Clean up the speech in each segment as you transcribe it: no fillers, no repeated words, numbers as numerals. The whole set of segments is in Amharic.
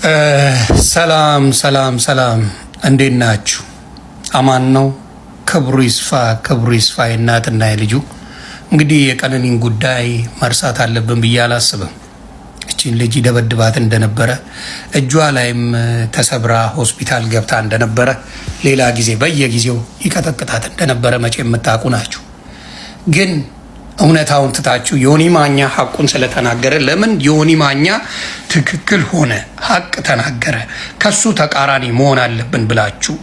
ሰላም ሰላም ሰላም፣ እንዴት ናችሁ? አማን ነው። ክብሩ ይስፋ የእናትና የልጁ። እንግዲህ የቀነኒን ጉዳይ መርሳት አለብን ብዬ አላስብም። እቺን ልጅ ደበድባት እንደነበረ እጇ ላይም ተሰብራ ሆስፒታል ገብታ እንደነበረ ሌላ ጊዜ በየጊዜው ይቀጠቅጣት እንደነበረ መቼ የምታውቁ ናችሁ። ግን እውነታውን ትታችሁ ዮኒ ማኛ ሐቁን ስለተናገረ ለምን ዮኒ ማኛ ትክክል ሆነ ሐቅ ተናገረ ከሱ ተቃራኒ መሆን አለብን ብላችሁ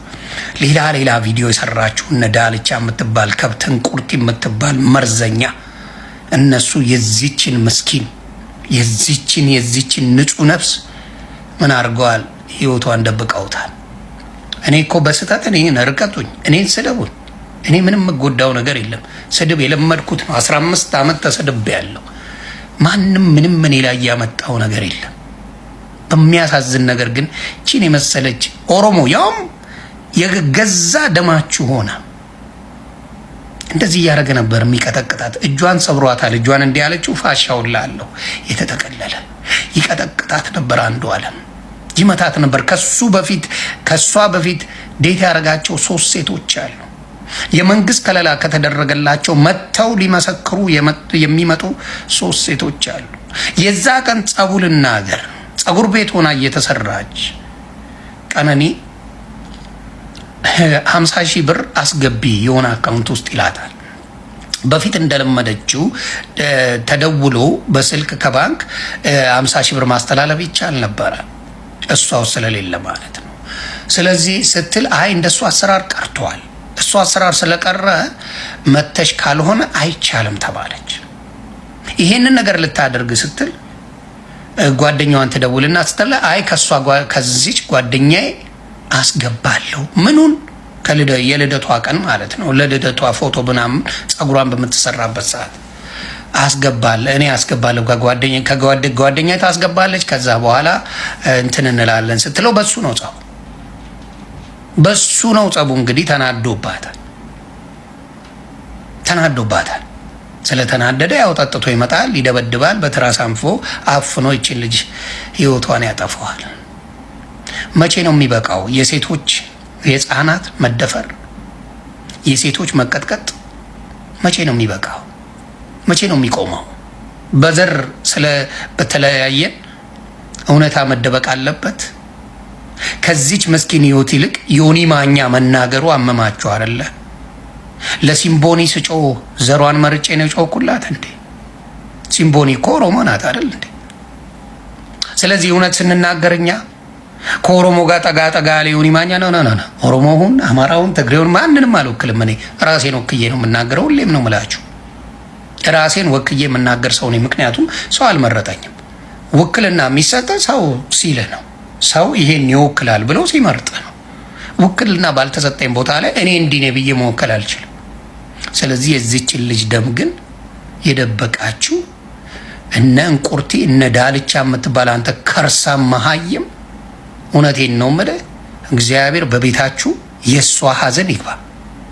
ሌላ ቪዲዮ የሰራችሁ እነ ዳልቻ የምትባል ከብትን ቁርጥ የምትባል መርዘኛ እነሱ የዚችን ምስኪን የዚችን ንጹህ ነፍስ ምን አድርገዋል? ህይወቷን ደብቀውታል። እኔ እኮ በስተት እኔን እርቀጡኝ፣ እኔን ስደቡኝ፣ እኔ ምንም የምጎዳው ነገር የለም። ስድብ የለመድኩት ነው። 15 ዓመት ተሰድቤ ያለው ማንም ምንም እኔ ላይ ያመጣው ነገር የለም። በሚያሳዝን ነገር ግን ቺን የመሰለች ኦሮሞ ያውም የገዛ ደማችሁ ሆነ እንደዚህ እያደረገ ነበር የሚቀጠቅጣት። እጇን ሰብሯታል። እጇን እንዲህ ያለችው ፋሻውን ላለሁ የተጠቀለለ ይቀጠቅጣት ነበር። አንዱ ዓለም ይመታት ነበር። ከሷ በፊት ዴት ያደረጋቸው 3 ሴቶች አሉ። የመንግስት ከለላ ከተደረገላቸው መጥተው ሊመሰክሩ የሚመጡ 3 ሴቶች አሉ። የዛ ቀን ጸቡልና ሀገር ጸጉር ቤት ሆና እየተሰራች ቀነኒ 50,000 ብር አስገቢ የሆነ አካውንት ውስጥ ይላታል። በፊት እንደለመደችው ተደውሎ በስልክ ከባንክ 50,000 ብር ማስተላለፍ ይቻል ነበረ፣ እሷው ስለሌለ ማለት ነው። ስለዚህ ስትል አይ እንደሱ አሰራር ቀርቷል፣ እሱ አሰራር ስለቀረ መተሽ ካልሆነ አይቻልም ተባለች። ይሄንን ነገር ልታደርግ ስትል ጓደኛዋን ትደውልና ስትል አይ ከዚች ጓደኛዬ አስገባለሁ ምኑን የልደቷ ቀን ማለት ነው። ለልደቷ ፎቶ ምናምን ጸጉሯን በምትሰራበት ሰዓት እኔ አስገባለሁ ከጓደኛ ታስገባለች። ከዛ በኋላ እንትን እንላለን ስትለው በሱ ነው ጸቡ። እንግዲህ ተናዶባታል። ስለተናደደ ያው ጠጥቶ ይመጣል፣ ይደበድባል፣ በትራስ አፍኖ ይችን ልጅ ህይወቷን ያጠፋዋል። መቼ ነው የሚበቃው? የሴቶች የህፃናት መደፈር፣ የሴቶች መቀጥቀጥ መቼ ነው የሚበቃው? መቼ ነው የሚቆመው? በዘር በተለያየን እውነታ መደበቅ አለበት? ከዚች ምስኪን ህይወት ይልቅ ዮኒ ማኛ መናገሩ አመማችሁ አይደለ? ለሲምቦኒ ስጮ ዘሯን መርጬ ነው ጮኩላት እንዴ? ሲምቦኒ እኮ ኦሮሞ ናት አይደል እንዴ? ስለዚህ እውነት ስንናገርኛ ከኦሮሞ ጋር ጠጋ ያለ ዮኒ ማኛ ነው። ኦሮሞውን፣ አማራውን፣ ትግሬውን ማንንም አልወክልም። እኔ ራሴን ወክዬ ነው የምናገረው። ሁሌም ነው የምላችሁ ራሴን ወክዬ የምናገር ሰው ነኝ። ምክንያቱም ሰው አልመረጠኝም። ውክልና የሚሰጠ ሰው ሲልህ ነው። ሰው ይሄን ይወክላል ብሎ ሲመርጥ ነው። ውክልና ባልተሰጠኝ ቦታ ላይ እኔ እንዲህ ነኝ ብዬ መወከል አልችልም። ስለዚህ የዚችን ልጅ ደም ግን የደበቃችሁ እነ እንቁርቲ እነ ዳልቻ የምትባል አንተ ከርሳም መሀይም፣ እውነቴን ነው የምልህ፣ እግዚአብሔር በቤታችሁ የእሷ ሀዘን ይግባ።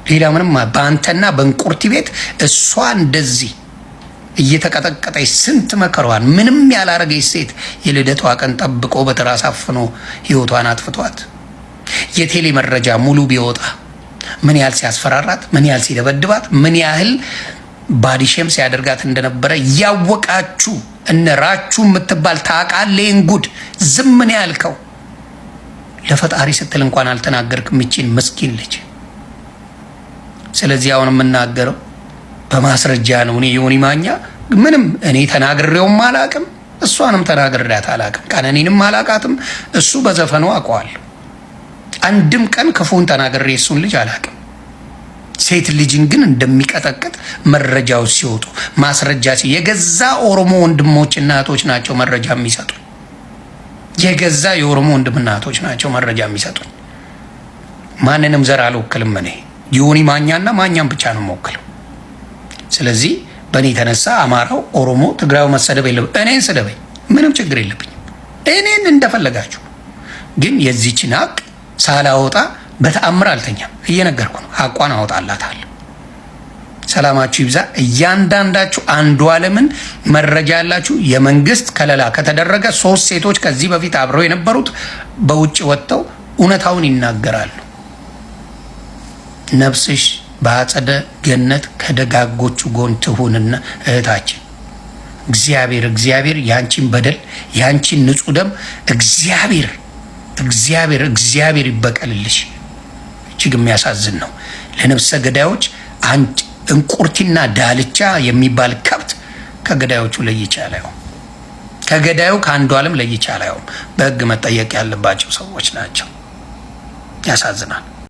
ሌላ ምንም በአንተና በእንቁርቲ ቤት እሷ እንደዚህ እየተቀጠቀጠች ስንት መከሯን ምንም ያላረገች ሴት የልደቷ ቀን ጠብቆ በትራስ አፍኖ ህይወቷን አጥፍቷት የቴሌ መረጃ ሙሉ ቢወጣ ምን ያህል ሲያስፈራራት፣ ምን ያህል ሲደበድባት፣ ምን ያህል ባዲሼም ሲያደርጋት እንደነበረ ያወቃችሁ እነራችሁ የምትባል ታውቃለህ። ጉድ ዝም ምን ያልከው ለፈጣሪ ስትል እንኳን አልተናገርክም ይቺን ምስኪን ልጅ። ስለዚህ አሁን የምናገረው በማስረጃ ነው። እኔ ዮኒ ማኛ ምንም እኔ ተናግሬውም አላቅም፣ እሷንም ተናግሬያት አላቅም፣ ቀነኒንም አላቃትም። እሱ በዘፈኑ አውቀዋለሁ። አንድም ቀን ክፉን ተናግሬ እሱን ልጅ አላቅም። ሴት ልጅን ግን እንደሚቀጠቅጥ መረጃው ሲወጡ ማስረጃ የገዛ ኦሮሞ ወንድሞችና እህቶች ናቸው መረጃ የሚሰጡ። የገዛ የኦሮሞ ወንድምና እህቶች ናቸው መረጃ የሚሰጡ። ማንንም ዘር አልወክልም። እኔ ዮኒ ማኛና ማኛም ብቻ ነው የምወክለው። ስለዚህ በእኔ የተነሳ አማራው፣ ኦሮሞ፣ ትግራዩ መሰደብ የለም። እኔን ስደበኝ፣ ምንም ችግር የለብኝም። እኔን እንደፈለጋችሁ። ግን የዚችን ሀቅ ሳላወጣ በተአምር አልተኛም። እየነገርኩ ነው። ሀቋን አወጣላታለሁ። ሰላማችሁ ይብዛ። እያንዳንዳችሁ አንዱዓለምን መረጃ ያላችሁ የመንግስት ከለላ ከተደረገ 3 ሴቶች ከዚህ በፊት አብረው የነበሩት በውጭ ወጥተው እውነታውን ይናገራሉ። ነፍስሽ በአጸደ ገነት ከደጋጎቹ ጎን ትሁንና እህታችን እግዚአብሔር ያንቺን በደል ያንቺን ንጹህ ደም እግዚአብሔር ይበቀልልሽ። እጅግ የሚያሳዝን ነው። ለነፍሰ ገዳዮች አንድ እንቁርቲና ዳልቻ የሚባል ከብት ከገዳዮቹ ለይቻላል። ከገዳዩ ከአንዱዓለም ለይቻላል። በህግ መጠየቅ ያለባቸው ሰዎች ናቸው። ያሳዝናል።